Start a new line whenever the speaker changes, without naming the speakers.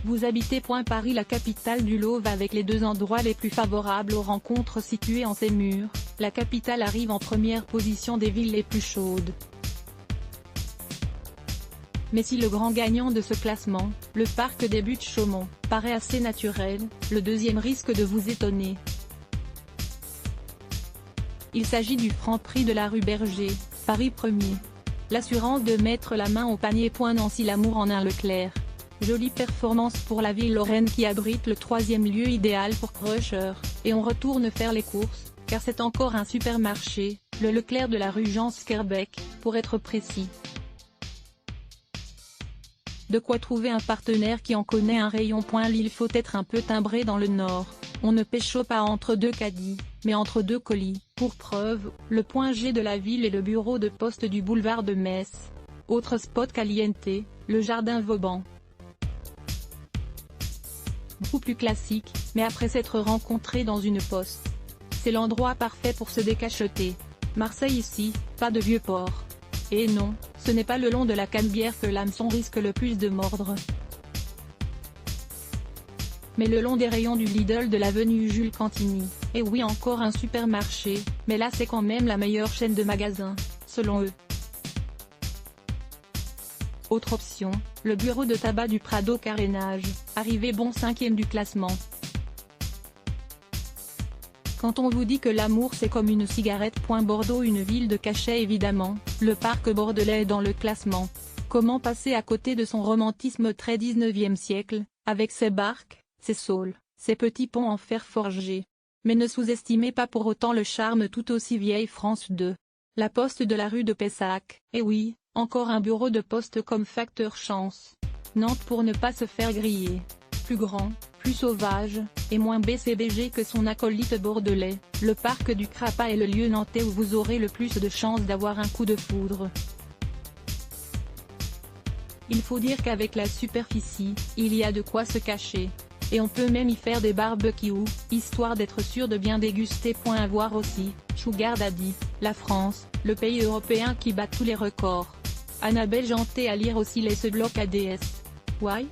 Vous habitez Paris, la capitale du love, avec les deux endroits les plus favorables aux rencontres situés en ses murs. La capitale arrive en première position des villes les plus chaudes. Mais si le grand gagnant de ce classement, le parc des Buttes-Chaumont, paraît assez naturel, le deuxième risque de vous étonner. Il s'agit du Franprix de la rue Berger, Paris 1er. L'assurance de mettre la main au panier. Nancy Lamour en un Leclerc. Jolie performance pour la ville lorraine qui abrite le troisième lieu idéal pour crusher, et on retourne faire les courses, car c'est encore un supermarché, le Leclerc de la rue Jean Skerbeck, pour être précis. De quoi trouver un partenaire qui en connaît un rayon. Il faut être un peu timbré dans le Nord, on ne pécho pas entre deux caddies, mais entre deux colis. Pour preuve, le point G de la ville et le bureau de poste du boulevard de Metz. Autre spot caliente, le jardin Vauban. Beaucoup plus classique, mais après s'être rencontré dans une poste. C'est l'endroit parfait pour se décacheter. Marseille ici, pas de vieux port. Et non, ce n'est pas le long de la Canebière que l'hameçon risque le plus de mordre. Mais le long des rayons du Lidl de l'avenue Jules Cantini. Et oui, encore un supermarché, mais là c'est quand même la meilleure chaîne de magasins, selon eux. Autre option, le bureau de tabac du Prado Carénage, arrivé bon 5e du classement. Quand on vous dit que l'amour c'est comme une cigarette. Bordeaux, une ville de cachet évidemment, le parc bordelais est dans le classement. Comment passer à côté de son romantisme très 19e siècle, avec ses barques, ses saules, ses petits ponts en fer forgé. Mais ne sous-estimez pas pour autant le charme tout aussi vieille France 2. La poste de la rue de Pessac, et oui, encore un bureau de poste comme facteur chance. Nantes pour ne pas se faire griller. Plus grand, plus sauvage, et moins BCBG que son acolyte bordelais, le parc du Crapa est le lieu nantais où vous aurez le plus de chances d'avoir un coup de foudre. Il faut dire qu'avec la superficie, il y a de quoi se cacher. Et on peut même y faire des barbecues, histoire d'être sûr de bien déguster. À voir aussi, Sugar Daddy, la France, le pays européen qui bat tous les records. Annabelle Janté à lire aussi les ce bloc ADS. Why?